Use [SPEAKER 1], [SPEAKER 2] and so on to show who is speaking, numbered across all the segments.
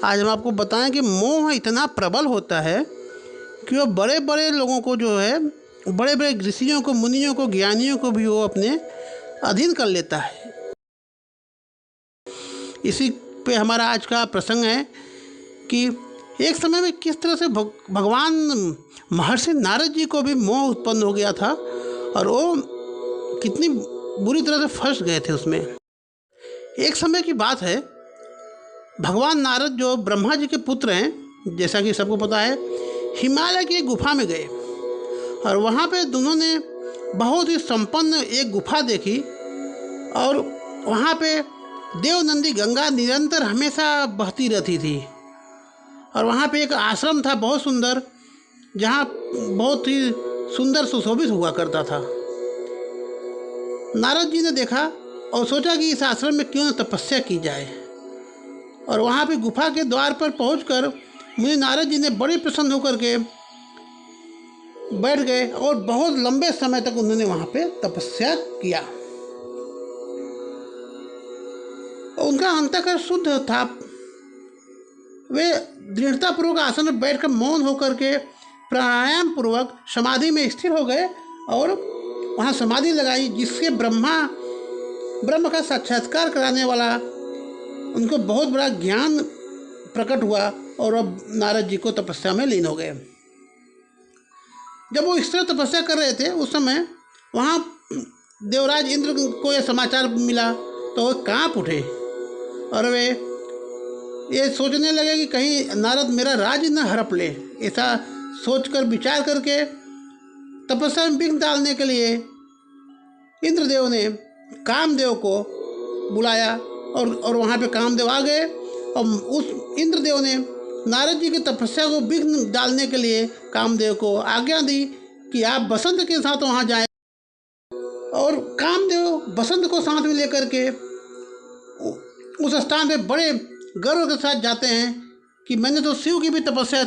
[SPEAKER 1] आज हम आपको बताएं कि मोह इतना प्रबल होता है कि वो बड़े बड़े लोगों को जो है, बड़े बड़े ऋषियों को, मुनियों को, ज्ञानियों को भी वो अपने अधीन कर लेता है। इसी पे हमारा आज का प्रसंग है कि एक समय में किस तरह से भगवान महर्षि नारद जी को भी मोह उत्पन्न हो गया था और वो कितनी बुरी तरह से फंस गए थे उसमें। एक समय की बात है, भगवान नारद जो ब्रह्मा जी के पुत्र हैं, जैसा कि सबको पता है, हिमालय की एक गुफा में गए और वहाँ पे दोनों ने बहुत ही संपन्न एक गुफा देखी और वहाँ पे देवनंदी गंगा निरंतर हमेशा बहती रहती थी और वहाँ पे एक आश्रम था बहुत सुंदर, जहाँ बहुत ही सुंदर सुशोभित हुआ करता था। नारद जी ने देखा और सोचा कि इस आश्रम में क्यों न तपस्या की जाए और वहाँ पे गुफा के द्वार पर पहुंचकर मुनि नारद जी ने बड़े प्रसन्न होकर के बैठ गए और बहुत लंबे समय तक उन्होंने वहाँ पे तपस्या किया। उनका अंतःकरण शुद्ध था। वे दृढ़तापूर्वक आसन में बैठकर मौन होकर के प्राणायाम पूर्वक समाधि में स्थिर हो गए और वहाँ समाधि लगाई, जिससे ब्रह्म का साक्षात्कार कराने वाला उनको बहुत बड़ा ज्ञान प्रकट हुआ और अब नारद जी को तपस्या में लीन हो गए। जब वो इस तरह तपस्या कर रहे थे उस समय वहाँ देवराज इंद्र को यह समाचार मिला तो वो काँप उठे और वे ये सोचने लगे कि कहीं नारद मेरा राज न हड़प ले। ऐसा सोचकर विचार करके तपस्या में विघ्न डालने के लिए इंद्रदेव ने कामदेव को बुलाया और वहाँ पे कामदेव आ गए और उस इंद्रदेव ने नारद जी की तपस्या को विघ्न डालने के लिए कामदेव को आज्ञा दी कि आप बसंत के साथ वहाँ जाएं। और कामदेव बसंत को साथ में लेकर के उस स्थान पे बड़े गर्व के साथ जाते हैं कि मैंने तो शिव की भी तपस्या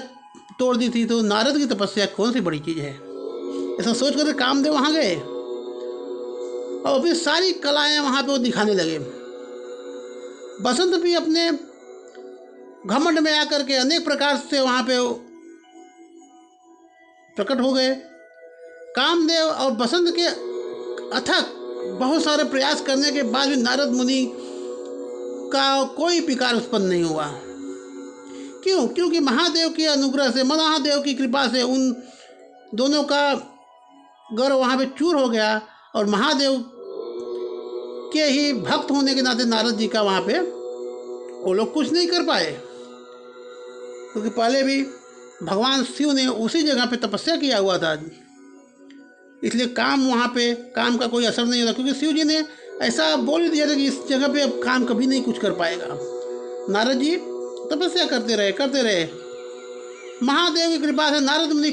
[SPEAKER 1] तोड़ दी थी, तो नारद की तपस्या कौन सी बड़ी चीज़ है। ऐसा सोच कर कामदेव वहाँ गए और अपनी सारी कलाएँ वहाँ पे वो दिखाने लगे। बसंत भी अपने घमंड में आकर के अनेक प्रकार से वहाँ पे प्रकट हो गए। कामदेव और बसंत के अथक बहुत सारे प्रयास करने के बाद भी नारद मुनि का कोई विकार उत्पन्न नहीं हुआ। क्यों? क्योंकि महादेव के अनुग्रह से, महादेव की कृपा से उन दोनों का गर्व वहाँ पे चूर हो गया और महादेव के ही भक्त होने के नाते नारद जी का वहाँ पे वो लोग कुछ नहीं कर पाए, क्योंकि पहले भी भगवान शिव ने उसी जगह पे तपस्या किया हुआ था, इसलिए वहाँ पे काम का कोई असर नहीं होता, क्योंकि शिव जी ने ऐसा बोल दिया था कि इस जगह पे अब काम कभी नहीं कुछ कर पाएगा। नारद जी तपस्या करते रहे। महादेव की कृपा से नारद मुनि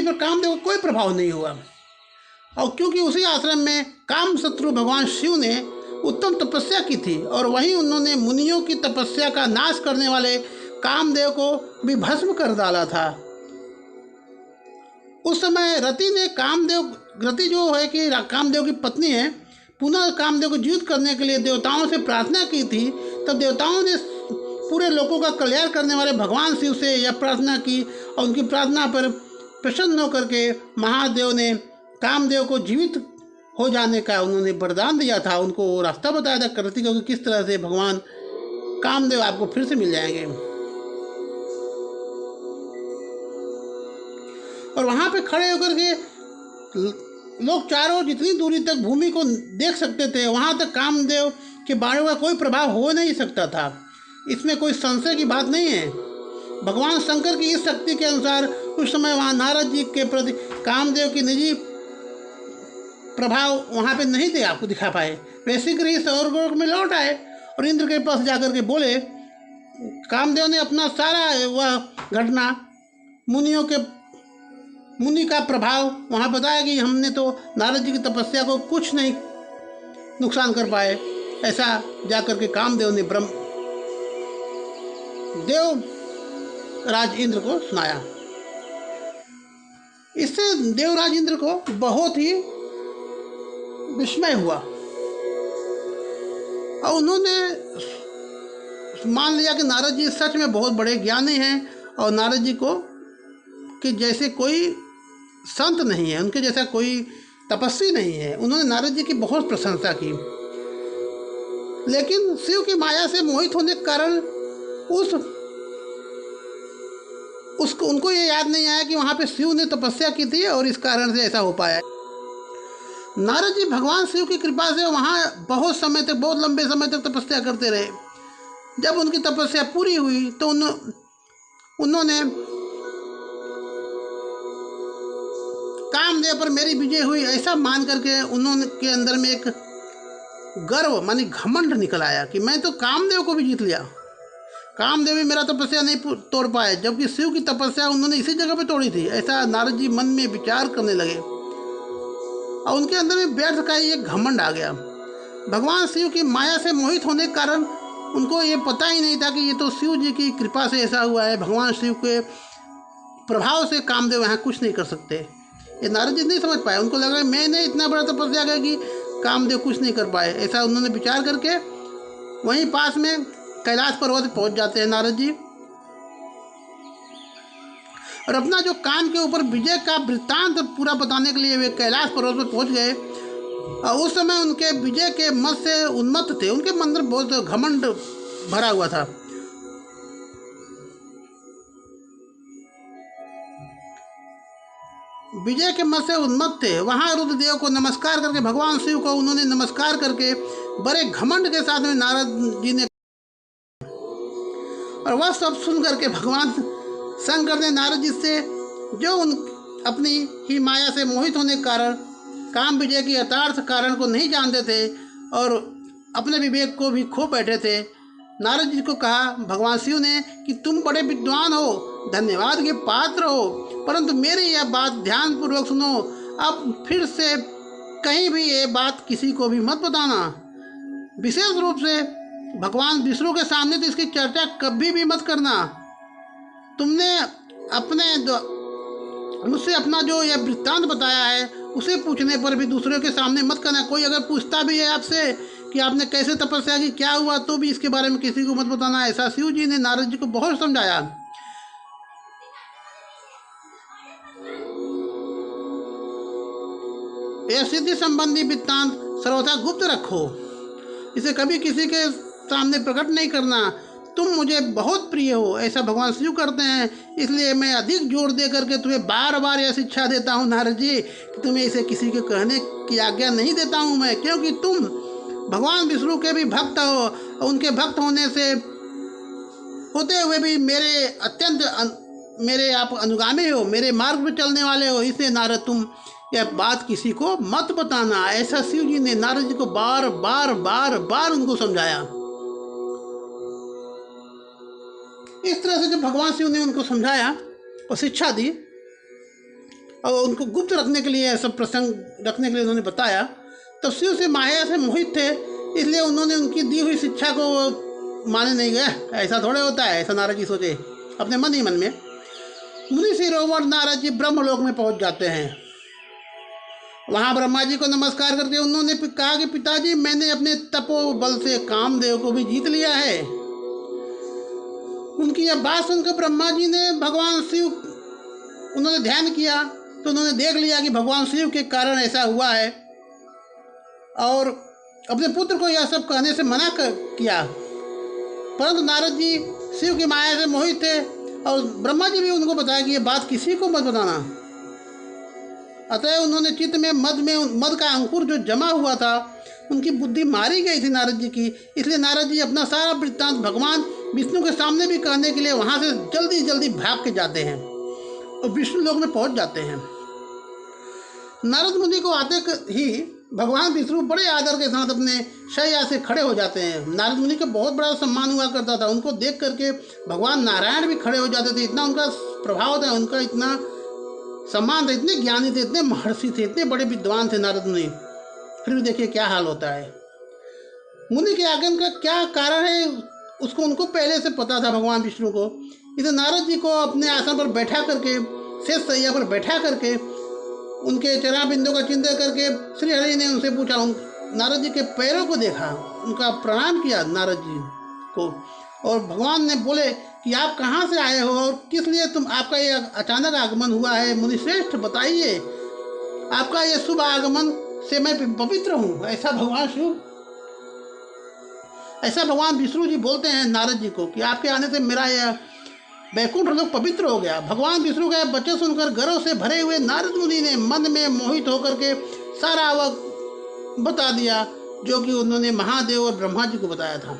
[SPEAKER 1] पर कामदेव का कोई प्रभाव नहीं हुआ और क्योंकि उसी आश्रम में काम शत्रु भगवान शिव ने उत्तम तपस्या की थी और वहीं उन्होंने मुनियों की तपस्या का नाश करने वाले कामदेव को भी भस्म कर डाला था। उस समय रति जो है कि कामदेव की पत्नी है, पुनः कामदेव को जीवित करने के लिए देवताओं से प्रार्थना की थी। तब देवताओं ने पूरे लोगों का कल्याण करने वाले भगवान शिव से यह प्रार्थना की और उनकी प्रार्थना पर प्रसन्न होकर के महादेव ने कामदेव को जीवित हो जाने का उन्होंने वरदान दिया था। उनको रास्ता बताया था कृति को कि किस तरह से भगवान कामदेव आपको फिर से मिल जाएंगे। और वहाँ पे खड़े होकर के लोग चारों जितनी दूरी तक भूमि को देख सकते थे, वहाँ तक कामदेव के बाणों का कोई प्रभाव हो नहीं सकता था। इसमें कोई संशय की बात नहीं है। भगवान शंकर की इस शक्ति के अनुसार उस समय वहाँ नारद जी के प्रति कामदेव की निजी प्रभाव वहाँ पे नहीं थे, आपको दिखा पाए। वे शीघ्र ही स्वर्गलोक में लौट आए और इंद्र के पास जाकर के बोले। कामदेव ने अपना सारा वह घटना मुनि का प्रभाव वहाँ बताया कि हमने तो नारद जी की तपस्या को कुछ नहीं नुकसान कर पाए। ऐसा जाकर के कामदेव ने देवराज इंद्र को सुनाया। इससे देवराज इंद्र को बहुत ही विस्मय हुआ और उन्होंने मान लिया कि नारद जी सच में बहुत बड़े ज्ञानी हैं और नारद जी को कि जैसे कोई संत नहीं है, उनके जैसा कोई तपस्वी नहीं है। उन्होंने नारद जी की बहुत प्रशंसा की, लेकिन शिव की माया से मोहित होने के कारण उसको उनको ये याद नहीं आया कि वहाँ पे शिव ने तपस्या की थी और इस कारण से ऐसा हो पाया। नारद जी भगवान शिव की कृपा से वहाँ बहुत समय तक, बहुत लंबे समय तक तपस्या करते रहे। जब उनकी तपस्या पूरी हुई तो उन्होंने कामदेव पर मेरी विजय हुई ऐसा मान करके उन्होंने के अंदर में एक गर्व मानी घमंड निकल आया कि मैं तो कामदेव को भी जीत लिया। कामदेव भी मेरा तपस्या नहीं तोड़ पाए, जबकि शिव की तपस्या उन्होंने इसी जगह पे तोड़ी थी। ऐसा नारद जी मन में विचार करने लगे और उनके अंदर में व्यर्थ का ही एक घमंड आ गया। भगवान शिव की माया से मोहित होने के कारण उनको ये पता ही नहीं था कि ये तो शिव जी की कृपा से ऐसा हुआ है। भगवान शिव के प्रभाव से कामदेव यहाँ कुछ नहीं कर सकते। ये नारद जी नहीं समझ पाए। उनको लग रहा है मैंने इतना बड़ा तपस्या किया कि कामदेव कुछ नहीं कर पाए। ऐसा उन्होंने विचार करके वहीं पास में कैलाश पर्वत पहुंच जाते हैं नारद जी, और अपना जो कान के ऊपर विजय का वृत्तांत पूरा बताने के लिए वे कैलाश पर्वत पर पहुंच गए। और उस समय उनके विजय के मत से उन्मत्त थे। उनके मन में बहुत घमंड भरा हुआ था। विजय के मत से उन्मत्त थे। वहाँ रुद्रदेव को नमस्कार करके, भगवान शिव को उन्होंने नमस्कार करके बड़े घमंड के साथ में नारद जी ने, और वह सब सुन करके भगवान शंकर ने नारद जी से, जो उन अपनी ही माया से मोहित होने के कारण काम विजय की यथार्थ कारण को नहीं जानते थे और अपने विवेक को भी खो बैठे थे, नारद जी को कहा भगवान शिव ने कि तुम बड़े विद्वान हो, धन्यवाद के पात्र हो, परंतु मेरी यह बात ध्यानपूर्वक सुनो। अब फिर से कहीं भी ये बात किसी को भी मत बताना, विशेष रूप से भगवान विष्णु के सामने तो इसकी चर्चा कभी भी मत करना। तुमने मुझसे अपना जो यह वृत्तांत बताया है उसे पूछने पर भी दूसरों के सामने मत करना। कोई अगर पूछता भी है आपसे कि आपने कैसे तपस्या की, क्या हुआ, तो भी इसके बारे में किसी को मत बताना। ऐसा शिव जी ने नारद जी को बहुत समझाया। यह सिद्धि संबंधी वृत्तांत सर्वथा गुप्त रखो, इसे कभी किसी के सामने प्रकट नहीं करना। तुम मुझे बहुत प्रिय हो, ऐसा भगवान शिव करते हैं, इसलिए मैं अधिक जोर दे करके तुम्हें बार बार यह शिक्षा देता हूँ नारद जी कि तुम्हें इसे किसी को कहने की आज्ञा नहीं देता हूँ मैं, क्योंकि तुम भगवान विष्णु के भी भक्त हो। उनके भक्त होते हुए भी मेरे आप अनुगामी हो, मेरे मार्ग पर चलने वाले हो, इसलिए नारद तुम यह बात किसी को मत बताना। ऐसा शिव जी ने नारद जी को बार बार उनको समझाया। इस तरह से जब भगवान शिव ने उनको समझाया और शिक्षा दी और उनको गुप्त रखने के लिए, सब प्रसंग रखने के लिए उन्होंने बताया, तब शिव से माया से मोहित थे, इसलिए उन्होंने उनकी दी हुई शिक्षा को माने नहीं गए। ऐसा थोड़े होता है, ऐसा नारद जी सोचे अपने मन ही मन में। मुनि शिरोमणि नारद जी ब्रह्मलोक में पहुंच जाते हैं। वहाँ ब्रह्मा जी को नमस्कार करके उन्होंने कहा कि पिताजी, मैंने अपने तपोबल से कामदेव को भी जीत लिया है। उनकी यह बात सुनकर ब्रह्मा जी ने भगवान शिव, उन्होंने ध्यान किया तो उन्होंने देख लिया कि भगवान शिव के कारण ऐसा हुआ है और अपने पुत्र को यह सब कहने से मना किया। परंतु नारद जी शिव की माया से मोहित थे और ब्रह्मा जी भी उनको बताया कि ये बात किसी को मत बताना। अतः उन्होंने चित्त में मद का अंकुर जो जमा हुआ था, उनकी बुद्धि मारी गई थी नारद जी की। इसलिए नारद जी अपना सारा वृत्तांत भगवान विष्णु के सामने भी कहने के लिए वहाँ से जल्दी भाग के जाते हैं और विष्णु लोक में पहुँच जाते हैं। नारद मुनि को आते ही भगवान विष्णु बड़े आदर के साथ अपने शैया से खड़े हो जाते हैं। नारद मुनि का बहुत बड़ा सम्मान हुआ करता था। उनको देख करके भगवान नारायण भी खड़े हो जाते थे, इतना उनका प्रभाव था, उनका इतना सम्मान था, इतने ज्ञानी थे, इतने महर्षि थे, इतने बड़े विद्वान थे नारद मुनि। फिर भी देखिए क्या हाल होता है। मुनि के आगमन का क्या कारण है उसको उनको पहले से पता था भगवान विष्णु को। इधर नारद जी को अपने आसन पर बैठा करके, शेष सैया पर बैठा करके, उनके चरण बिंदु का चिंतन करके श्री हरि ने उनसे पूछा नारद जी के पैरों को देखा, उनका प्रणाम किया नारद जी को, और भगवान ने बोले कि आप कहाँ से आए हो और किस लिए आपका ये अचानक आगमन हुआ है, मुनिश्रेष्ठ बताइए, आपका ये शुभ आगमन से मैं पवित्र हूँ। ऐसा भगवान विष्णु जी बोलते हैं नारद जी को कि आपके आने से मेरा यह वैकुंठ लोक पवित्र हो गया। भगवान विष्णु का बच्चे सुनकर गर्व से भरे हुए नारद मुनि ने मन में मोहित होकर के सारा वह बता दिया जो कि उन्होंने महादेव और ब्रह्मा जी को बताया था।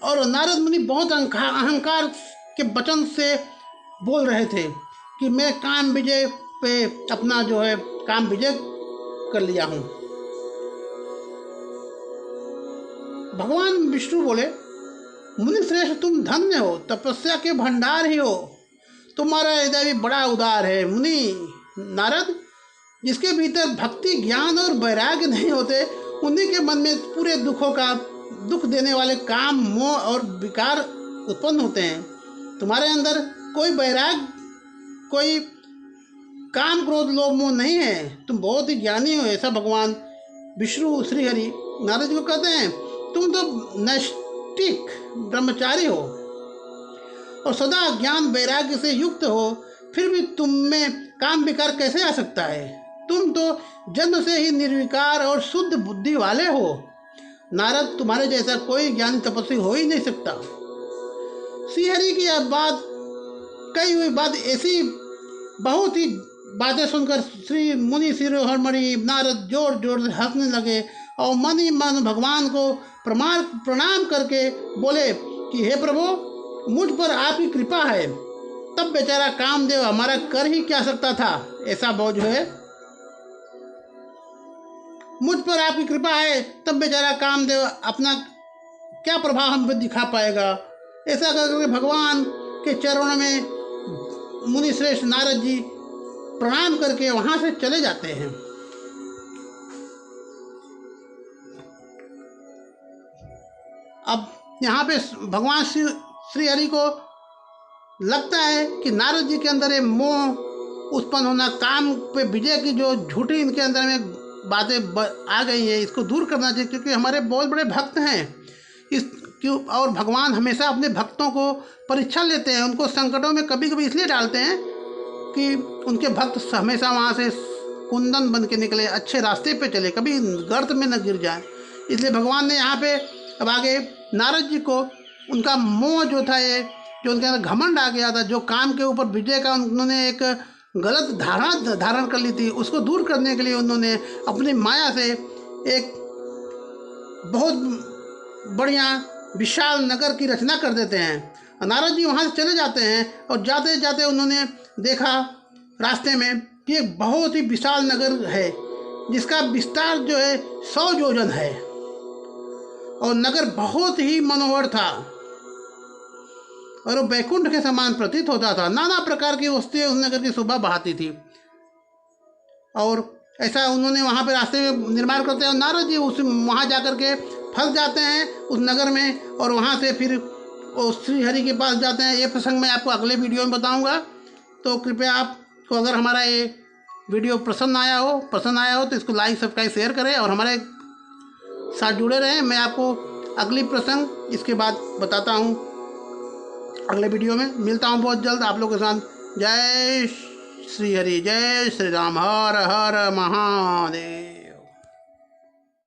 [SPEAKER 1] और नारद मुनि बहुत अहंकार के वचन से बोल रहे थे कि मैं काम विजय पे अपना जो है काम विजय कर लिया हूँ। भगवान विष्णु बोले, मुनिश्रेष्ठ तुम धन्य हो, तपस्या के भंडार ही हो, तुम्हारा हृदय भी बड़ा उदार है। मुनि नारद, जिसके भीतर भक्ति ज्ञान और वैराग्य नहीं होते, उन्हीं के मन में पूरे दुख देने वाले काम मोह और विकार उत्पन्न होते हैं। तुम्हारे अंदर कोई वैराग्य, कोई काम क्रोध लोभ मोह नहीं है, तुम बहुत ही ज्ञानी हो। ऐसा भगवान विष्णु श्रीहरि नारद जी को कहते हैं। तुम तो नैष्ठिक ब्रह्मचारी हो और सदा ज्ञान वैराग्य से युक्त हो, फिर भी तुम में काम विकार कैसे आ सकता है? तुम तो जन्म से ही निर्विकार और शुद्ध बुद्धि वाले हो। नारद, तुम्हारे जैसा कोई ज्ञानी तपस्वी हो ही नहीं सकता। श्रीहरि की यह बात कही हुई बात ऐसी बहुत ही बातें सुनकर श्री मुनि शिरोमणि नारद जोर जोर से हंसने लगे और मन ही मन भगवान को प्रणाम करके बोले कि हे प्रभु, मुझ पर आपकी कृपा है। तब बेचारा कामदेव हमारा कर ही क्या सकता था। ऐसा जो है, मुझ पर आपकी कृपा है, तब बेचारा कामदेव अपना क्या प्रभाव हम पर दिखा पाएगा। ऐसा करके भगवान के चरणों में मुनिश्रेष्ठ नारद जी प्रणाम करके वहाँ से चले जाते हैं। अब यहाँ पे भगवान श्री हरि को लगता है कि नारद जी के अंदर ये मोह उत्पन्न होना, काम पे विजय की जो झूठी इनके अंदर में बातें आ गई है, इसको दूर करना चाहिए, क्योंकि हमारे बहुत बड़े भक्त हैं। और भगवान हमेशा अपने भक्तों को परीक्षा लेते हैं, उनको संकटों में कभी कभी इसलिए डालते हैं कि उनके भक्त हमेशा वहाँ से कुंदन बन के निकले, अच्छे रास्ते पे चले, कभी गर्त में न गिर जाए। इसलिए भगवान ने यहाँ पे अब आगे नारद जी को उनका मोह जो था, ये जो उनके अंदर घमंड आ गया था, जो काम के ऊपर विजय का उन्होंने एक गलत धारण कर ली थी, उसको दूर करने के लिए उन्होंने अपनी माया से एक बहुत बढ़िया विशाल नगर की रचना कर देते हैं। नारद जी वहाँ से चले जाते हैं और जाते जाते उन्होंने देखा रास्ते में कि एक बहुत ही विशाल नगर है, जिसका विस्तार जो है 100 योजन है, और नगर बहुत ही मनोहर था और वो बैकुंठ के समान प्रतीत होता था। नाना प्रकार की वस्तुएं उस नगर की शोभा बढ़ाती थी। और ऐसा उन्होंने वहाँ पे रास्ते में निर्माण करते हैं, और नारद जी वहाँ जा कर के फंस जाते हैं उस नगर में, और वहाँ से फिर वो श्री हरि के पास जाते हैं। ये प्रसंग मैं आपको अगले वीडियो में बताऊँगा। तो कृपया आपको अगर हमारा ये वीडियो पसंद आया हो तो इसको लाइक सब्सक्राइब शेयर करें और हमारे साथ जुड़े रहें। मैं आपको अगली प्रसंग इसके बाद बताता हूँ, अगले वीडियो में मिलता हूँ बहुत जल्द आप लोगों के साथ। जय श्री हरि, जय श्री राम, हर हर महादेव।